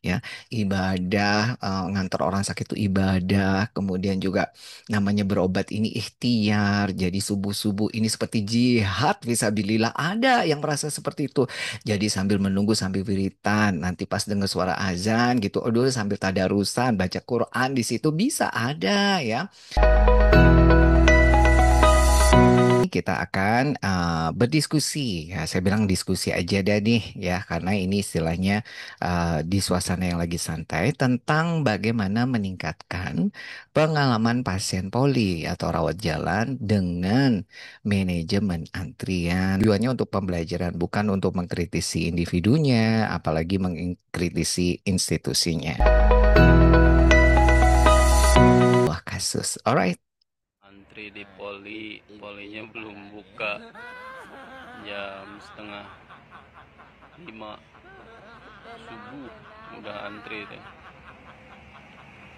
ya. Ibadah, ngantar orang sakit itu ibadah. Kemudian juga namanya berobat ini ikhtiar. Jadi subuh-subuh ini seperti jihad fisabilillah. Ada yang merasa seperti itu. Jadi sambil menunggu sambil wiritan. Nanti pas dengar suara azan gitu. Aduh sambil tadarusan baca Quran di situ bisa ada ya. Kita akan berdiskusi ya. Saya bilang diskusi aja deh nih ya, karena ini istilahnya di suasana yang lagi santai tentang bagaimana meningkatkan pengalaman pasien poli atau rawat jalan dengan manajemen antrian. Tujuannya untuk pembelajaran, bukan untuk mengkritisi individunya, apalagi mengkritisi institusinya. Wah, kasus. Alright. Antri di polinya belum buka, jam setengah 5 subuh udah antri deh,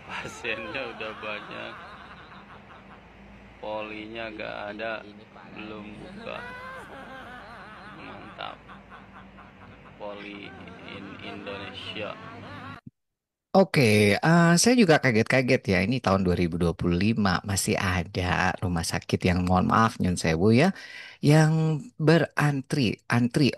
pasiennya udah banyak, polinya gak ada, belum buka. Mantap, poli in Indonesia. Oke, saya juga kaget-kaget ya. Ini tahun 2025 masih ada rumah sakit yang mohon maaf nyun sewu ya, yang antri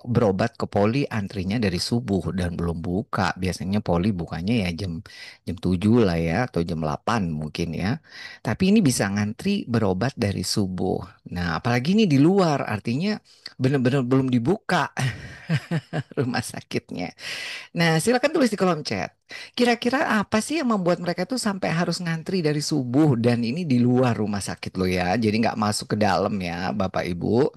berobat ke poli antrinya dari subuh dan belum buka. Biasanya poli bukanya ya jam jam 7 lah ya atau jam 8 mungkin ya. Tapi ini bisa ngantri berobat dari subuh. Nah, apalagi ini di luar artinya benar-benar belum dibuka rumah sakitnya. Nah, silakan tulis di kolom chat. Kira-kira apa sih yang membuat mereka tuh sampai harus ngantri dari subuh dan ini di luar rumah sakit lo ya. Jadi nggak masuk ke dalam ya, Bapak Ibu.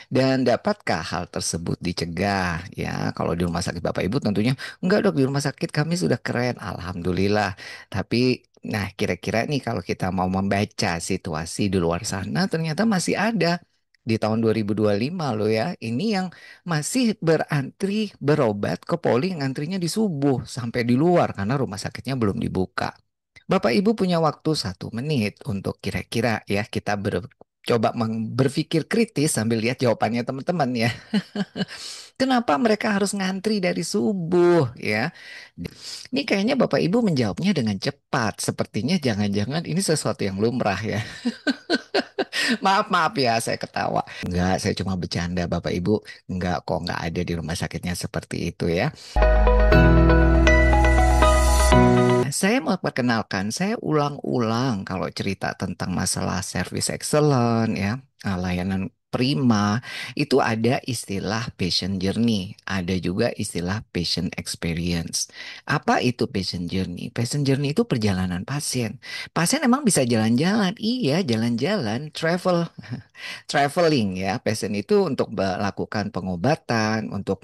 Dan dapatkah hal tersebut dicegah? Ya, kalau di rumah sakit Bapak Ibu tentunya enggak dok, di rumah sakit kami sudah keren, alhamdulillah. Tapi nah, kira-kira nih kalau kita mau membaca situasi di luar sana ternyata masih ada di tahun 2025 loh ya. Ini yang masih berantri berobat ke poli yang antrinya di subuh sampai di luar karena rumah sakitnya belum dibuka. Bapak Ibu punya waktu 1 menit untuk kira-kira ya kita coba berpikir kritis sambil lihat jawabannya teman-teman ya. Kenapa mereka harus ngantri dari subuh ya? Ini kayaknya Bapak Ibu menjawabnya dengan cepat. Sepertinya jangan-jangan ini sesuatu yang lumrah ya. Maaf, maaf ya saya ketawa. Enggak, saya cuma bercanda Bapak Ibu. Enggak kok, enggak ada di rumah sakitnya seperti itu ya. Saya mau perkenalkan, saya ulang-ulang kalau cerita tentang masalah service excellent ya, layanan prima, itu ada istilah patient journey, ada juga istilah patient experience. Apa itu patient journey? Patient journey itu perjalanan pasien. Pasien emang bisa jalan-jalan, iya jalan-jalan, traveling ya. Pasien itu untuk melakukan pengobatan, untuk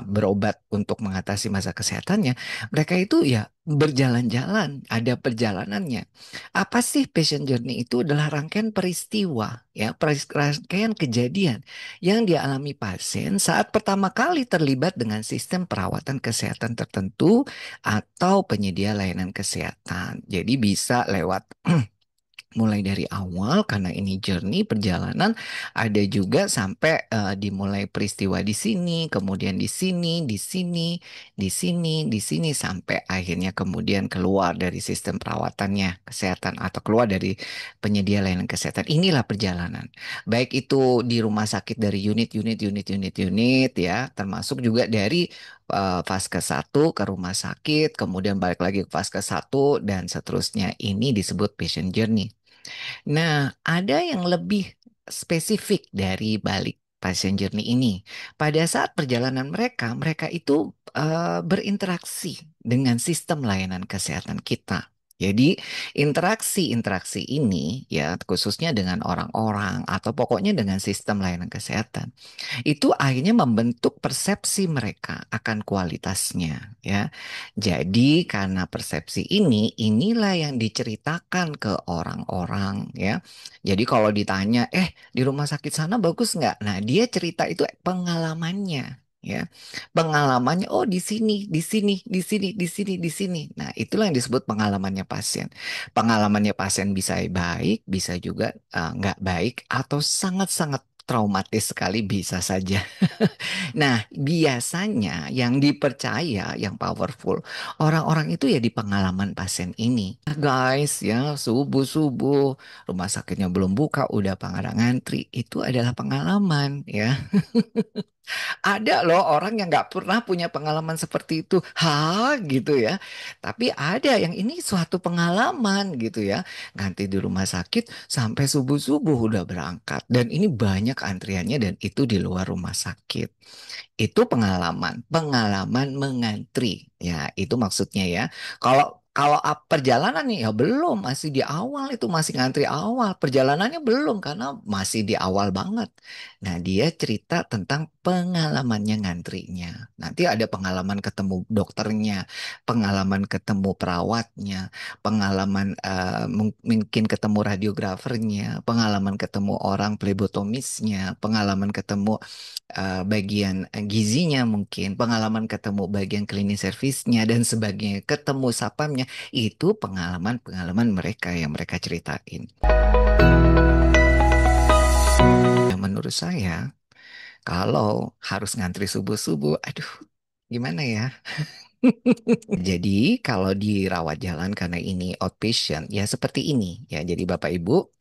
berobat untuk mengatasi masa kesehatannya. Mereka itu ya berjalan-jalan, ada perjalanannya. Apa sih patient journey itu adalah rangkaian peristiwa, ya, rangkaian kejadian yang dialami pasien saat pertama kali terlibat dengan sistem perawatan kesehatan tertentu atau penyedia layanan kesehatan. Jadi bisa lewat mulai dari awal karena ini journey perjalanan ada juga sampai dimulai peristiwa di sini kemudian di sini di sini di sini di sini sampai akhirnya kemudian keluar dari sistem perawatannya kesehatan atau keluar dari penyedia layanan kesehatan. Inilah perjalanan baik itu di rumah sakit dari unit ya, termasuk juga dari vaskes 1 ke rumah sakit kemudian balik lagi ke vaskes 1 dan seterusnya. Ini disebut patient journey. Nah, ada yang lebih spesifik dari balik passenger journey ini. Pada saat perjalanan mereka, mereka itu berinteraksi dengan sistem layanan kesehatan kita. Jadi interaksi-interaksi ini ya khususnya dengan orang-orang atau pokoknya dengan sistem layanan kesehatan itu akhirnya membentuk persepsi mereka akan kualitasnya ya. Jadi karena persepsi ini inilah yang diceritakan ke orang-orang ya. Jadi kalau ditanya di rumah sakit sana bagus nggak? Nah dia cerita itu pengalamannya ya. Pengalamannya oh di sini, di sini, di sini, di sini, di sini. Nah itulah yang disebut pengalamannya pasien. Pengalamannya pasien bisa baik, bisa juga nggak baik atau sangat-sangat traumatis sekali bisa saja. Nah, biasanya yang dipercaya, yang powerful, orang-orang itu ya di pengalaman pasien ini. Nah, guys, ya subuh-subuh, rumah sakitnya belum buka, udah pada ngantri. Itu adalah pengalaman, ya. Ada loh orang yang nggak pernah punya pengalaman seperti itu. Hah, gitu ya. Tapi ada yang ini suatu pengalaman gitu ya. Ganti di rumah sakit sampai subuh-subuh udah berangkat. Dan ini banyak antriannya dan itu di luar rumah sakit. Itu pengalaman, pengalaman mengantri. Ya, itu maksudnya ya. Kalau kalau perjalanan nih ya belum, masih di awal itu masih ngantri awal. Perjalanannya belum karena masih di awal banget. Nah, dia cerita tentang pengalamannya ngantrinya. Nanti ada pengalaman ketemu dokternya, pengalaman ketemu perawatnya, pengalaman mungkin ketemu radiografernya, pengalaman ketemu orang plebotomisnya, pengalaman ketemu bagian gizinya mungkin, pengalaman ketemu bagian cleaning service-nya dan sebagainya, ketemu sapamnya, itu pengalaman-pengalaman mereka yang mereka ceritain. Ya, menurut saya, kalau harus ngantri subuh-subuh, aduh, gimana ya? Jadi kalau dirawat jalan karena ini outpatient, ya seperti ini. Ya, jadi Bapak Ibu,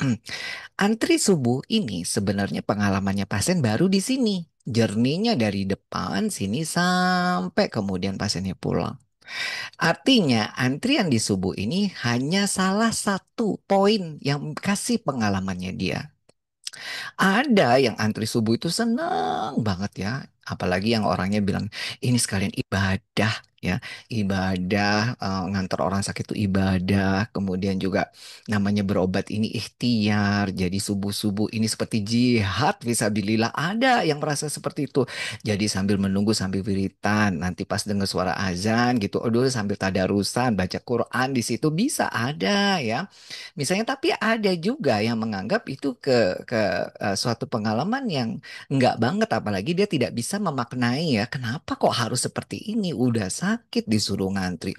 antri subuh ini sebenarnya pengalamannya pasien baru di sini. Journey-nya dari depan sini sampai kemudian pasiennya pulang. Artinya antrian di subuh ini hanya salah satu poin yang kasih pengalamannya dia. Ada yang antri subuh itu senang banget ya. Apalagi yang orangnya bilang ini sekalian ibadah ya. Ibadah, ngantar orang sakit itu ibadah. Kemudian juga namanya berobat ini ikhtiar. Jadi subuh-subuh ini seperti jihad fisabilillah. Ada yang merasa seperti itu. Jadi sambil menunggu sambil wiritan. Nanti pas dengar suara azan gitu. Aduh sambil tadarusan baca Quran di situ bisa ada ya. Misalnya, tapi ada juga yang menganggap itu ke suatu pengalaman yang enggak banget, apalagi dia tidak bisa memaknai ya, kenapa kok harus seperti ini? Udah sakit disuruh ngantri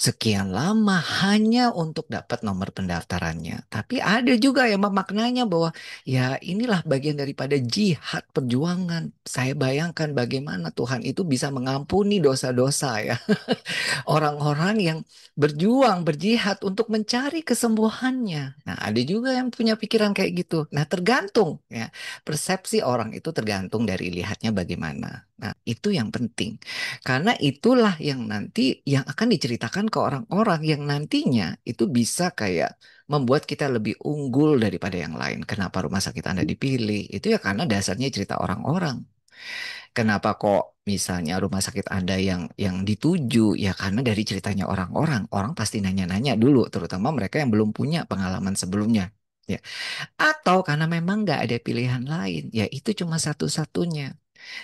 sekian lama hanya untuk dapat nomor pendaftarannya. Tapi ada juga yang memaknanya bahwa ya inilah bagian daripada jihad perjuangan. Saya bayangkan bagaimana Tuhan itu bisa mengampuni dosa-dosa ya. Orang-orang yang berjuang, berjihad untuk mencari kesembuhannya. Nah, ada juga yang punya pikiran kayak gitu. Nah, tergantung ya. Persepsi orang itu tergantung dari lihatnya bagaimana. Nah, itu yang penting. Karena itulah yang nanti yang akan diceritakan ke orang-orang yang nantinya itu bisa kayak membuat kita lebih unggul daripada yang lain. Kenapa rumah sakit Anda dipilih? Itu ya karena dasarnya cerita orang-orang. Kenapa kok misalnya rumah sakit Anda yang dituju? Ya karena dari ceritanya orang-orang. Orang pasti nanya-nanya dulu, terutama mereka yang belum punya pengalaman sebelumnya. Ya. Atau karena memang nggak ada pilihan lain. Ya itu cuma satu-satunya.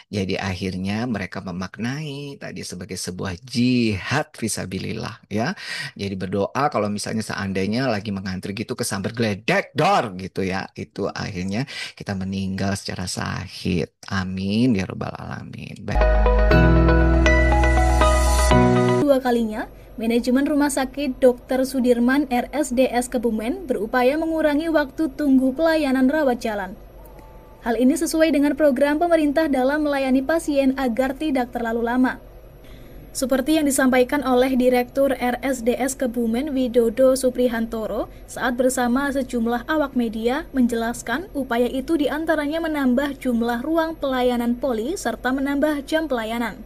Jadi akhirnya mereka memaknai tadi sebagai sebuah jihad fisabilillah ya. Jadi berdoa kalau misalnya seandainya lagi mengantri gitu kesambar geledek dor gitu ya. Itu akhirnya kita meninggal secara sahid. Amin ya rabbal alamin. Dua kalinya, manajemen Rumah Sakit Dr. Sudirman RSDS Kebumen berupaya mengurangi waktu tunggu pelayanan rawat jalan. Hal ini sesuai dengan program pemerintah dalam melayani pasien agar tidak terlalu lama. Seperti yang disampaikan oleh Direktur RSDS Kebumen Widodo Suprihantoro saat bersama sejumlah awak media menjelaskan upaya itu diantaranya menambah jumlah ruang pelayanan poli serta menambah jam pelayanan.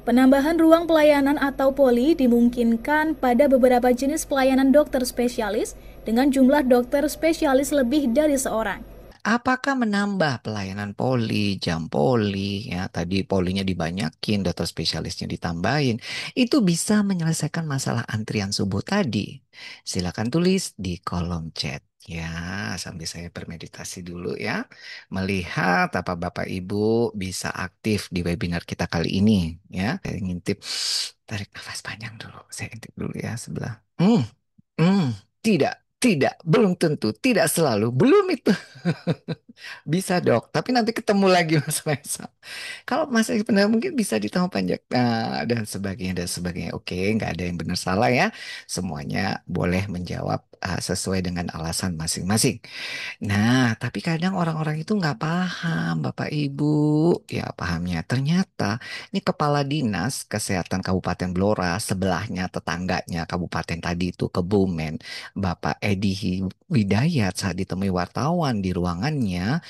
Penambahan ruang pelayanan atau poli dimungkinkan pada beberapa jenis pelayanan dokter spesialis dengan jumlah dokter spesialis lebih dari seorang. Apakah menambah pelayanan poli, jam poli, ya tadi polinya dibanyakin, dokter spesialisnya ditambahin, itu bisa menyelesaikan masalah antrian subuh tadi. Silakan tulis di kolom chat. Ya, sambil saya bermeditasi dulu ya. Melihat apa Bapak Ibu bisa aktif di webinar kita kali ini ya. Saya ngintip, tarik nafas panjang dulu. Saya intip dulu ya sebelah. Hmm, tidak, belum tentu, tidak selalu, belum itu. Bisa dok, tapi nanti ketemu lagi Mas Reza. Kalau Mas Reza benar mungkin bisa ditambah panjang dan sebagainya dan sebagainya. Oke, nggak ada yang benar salah ya. Semuanya boleh menjawab sesuai dengan alasan masing-masing. Nah, tapi kadang orang-orang itu nggak paham, Bapak Ibu. Ya, pahamnya ternyata ini Kepala Dinas Kesehatan Kabupaten Blora, sebelahnya tetangganya kabupaten tadi itu Kebumen, Bapak Edi Widayat saat ditemui wartawan di ruangannya,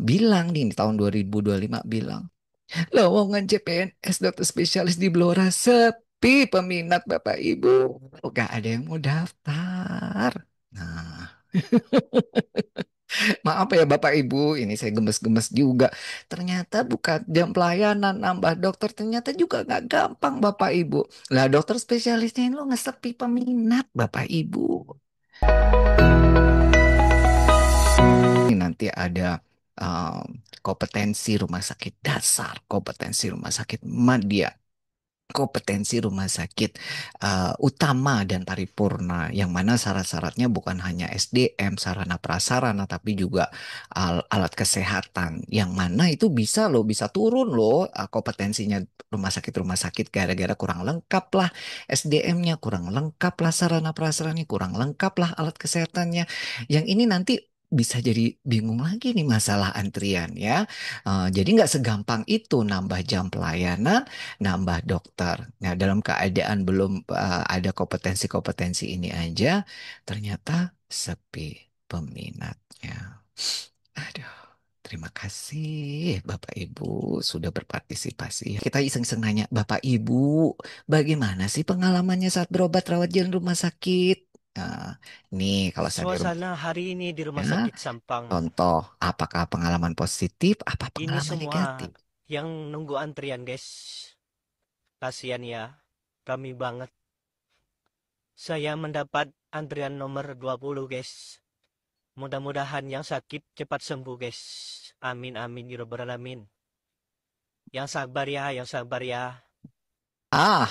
bilang di tahun 2025 bilang, lowongan CPNS dokter spesialis di Blora sepi peminat Bapak Ibu. Gak ada yang mau daftar. Nah, maaf ya Bapak Ibu, ini saya gemes-gemes juga. Ternyata bukan jam pelayanan nambah dokter, ternyata juga nggak gampang Bapak Ibu. Lah dokter spesialisnya ini lo nggak sepi peminat Bapak Ibu. Ini nanti ada kompetensi rumah sakit dasar, kompetensi rumah sakit madya, kompetensi rumah sakit utama dan paripurna, yang mana syarat-syaratnya bukan hanya SDM, sarana prasarana, tapi juga alat kesehatan, yang mana itu bisa loh, bisa turun loh kompetensinya rumah sakit gara-gara kurang lengkap lah SDM-nya, kurang lengkap lah sarana prasarannya, kurang lengkap lah alat kesehatannya. Yang ini nanti bisa jadi bingung lagi nih masalah antrian ya. Jadi nggak segampang itu nambah jam pelayanan, nambah dokter. Nah, dalam keadaan belum ada kompetensi-kompetensi ini aja, ternyata sepi peminatnya. Aduh, terima kasih Bapak Ibu sudah berpartisipasi. Kita iseng-iseng nanya, Bapak Ibu, bagaimana sih pengalamannya saat berobat rawat jalan rumah sakit? Nah, nih kalau saya di rumah, Suasana hari ini di rumah ya, sakit Sampang, contoh, apakah pengalaman positif, apa ini pengalaman semua negatif? yang nunggu antrian guys. Kasihan ya, kami banget. Saya mendapat antrian nomor 20 guys. Mudah-mudahan yang sakit cepat sembuh guys. Amin amin ya rabbal alamin. Yang sabar ya, yang sabar ya. Ah,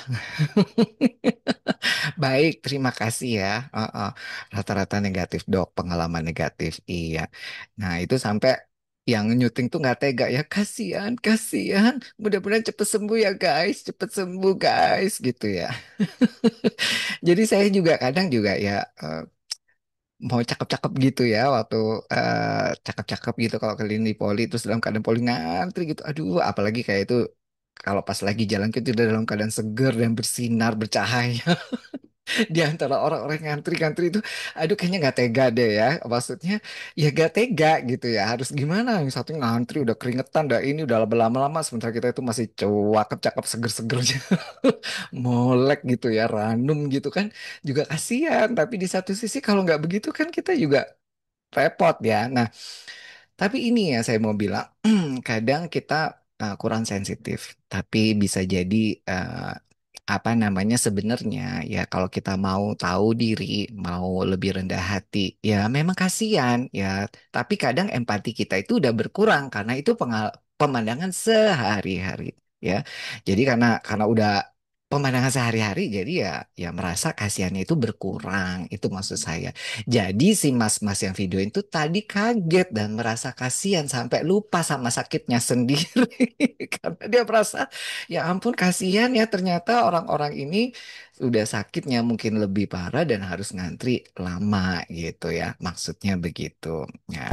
baik, terima kasih ya. Rata-rata negatif dok, pengalaman negatif. Iya. Nah itu sampai yang nyuting tuh nggak tega ya. Kasihan, kasihan. Mudah-mudahan cepet sembuh ya guys, cepet sembuh guys, gitu ya. Jadi saya juga kadang juga ya mau cakep-cakep gitu ya waktu cakep-cakep gitu kalau keliling di poli terus dalam keadaan poli ngantri gitu. Aduh, apalagi kayak itu kalau pas lagi jalan kita udah dalam keadaan seger dan bersinar bercahaya. Di antara orang-orang yang ngantri-ngantri itu, aduh kayaknya nggak tega deh ya. Maksudnya ya gak tega gitu ya. Harus gimana? Yang satu ngantri udah keringetan, dah ini udah lama-lama, sementara kita itu masih cakep-cakep seger-segernya, molek gitu ya, ranum gitu kan. Juga kasihan. Tapi di satu sisi kalau nggak begitu kan kita juga repot ya. Nah, tapi ini ya saya mau bilang, kadang kita kurang sensitif, tapi bisa jadi eh, apa namanya sebenarnya ya kalau kita mau tahu diri, mau lebih rendah hati, ya memang kasihan ya. Tapi kadang empati kita itu udah berkurang karena itu pemandangan sehari-hari ya. Jadi karena udah pemandangan sehari-hari, jadi ya merasa kasihannya itu berkurang. Itu maksud saya. Jadi si mas-mas yang video itu tadi kaget dan merasa kasihan sampai lupa sama sakitnya sendiri karena dia merasa ya ampun kasihan ya ternyata orang-orang ini udah sakitnya mungkin lebih parah dan harus ngantri lama gitu ya. Maksudnya begitu. Ya.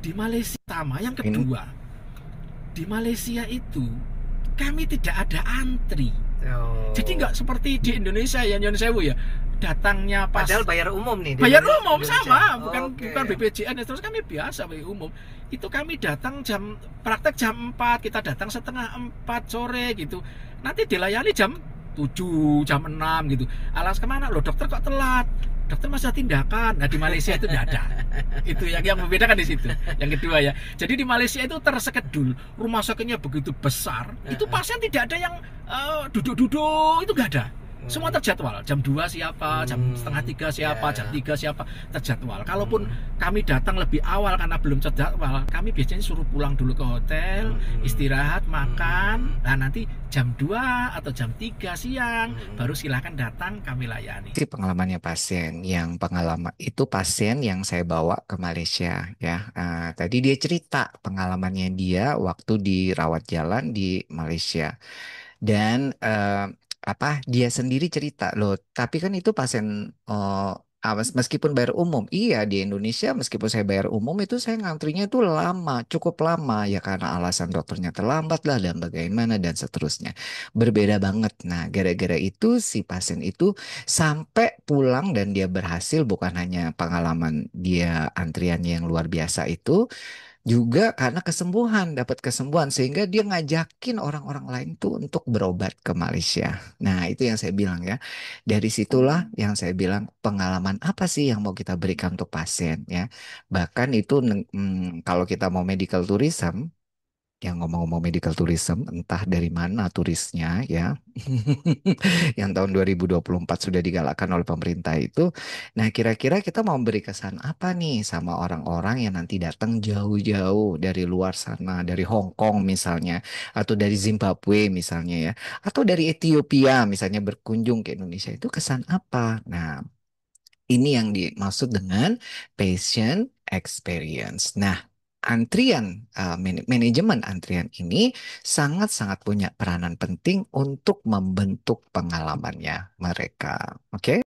Di Malaysia sama, yang Ini kedua, di Malaysia itu kami tidak ada antri. Jadi nggak seperti di Indonesia ya, Nyon Sewu ya. Datangnya pas Padahal bayar umum nih. bayar umum sama, bukan Oke. bukan BPJS, terus kami biasa bayar umum. Itu kami datang praktek jam 4, kita datang setengah 4 sore gitu. Nanti dilayani jam 7, jam 6 gitu. Alas kemana? Loh dokter kok telat? Dokter masih ada tindakan. Nah di Malaysia itu tidak ada. Itu yang membedakan di situ. Yang kedua ya. Jadi di Malaysia itu tersekedul, rumah sakitnya begitu besar. Itu pasien tidak ada yang duduk-duduk, itu nggak ada. Semua terjadwal, jam 2 siapa, jam setengah 3 siapa, jam 3 siapa, terjadwal. Kalaupun kami datang lebih awal karena belum terjadwal, kami biasanya suruh pulang dulu ke hotel, istirahat, makan. Nah nanti jam 2 atau jam 3 siang baru silakan datang, kami layani. sih pengalamannya pasien yang pengalaman itu pasien yang saya bawa ke Malaysia ya. Tadi dia cerita pengalamannya dia waktu dirawat jalan di Malaysia dan apa dia sendiri cerita loh, tapi kan itu pasien meskipun bayar umum, iya di Indonesia meskipun saya bayar umum itu saya ngantrinya itu lama, cukup lama ya karena alasan dokternya terlambat lah dan bagaimana dan seterusnya. Berbeda banget. Nah, gara-gara itu si pasien itu sampai pulang dan dia berhasil, bukan hanya pengalaman dia antriannya yang luar biasa itu, juga karena kesembuhan, dapat kesembuhan sehingga dia ngajakin orang-orang lain tuh untuk berobat ke Malaysia. Nah, itu yang saya bilang ya. Dari situlah yang saya bilang pengalaman apa sih yang mau kita berikan untuk pasien ya. Bahkan itu kalau kita mau medical tourism, yang ngomong-ngomong medical tourism, entah dari mana turisnya ya, yang tahun 2024 sudah digalakkan oleh pemerintah itu. Nah, kira-kira kita mau beri kesan apa nih sama orang-orang yang nanti datang jauh-jauh dari luar sana, dari Hong Kong misalnya, atau dari Zimbabwe misalnya ya, atau dari Ethiopia misalnya berkunjung ke Indonesia, itu kesan apa? Nah, ini yang dimaksud dengan patient experience. Nah, manajemen antrian ini sangat-sangat punya peranan penting untuk membentuk pengalamannya mereka. Oke?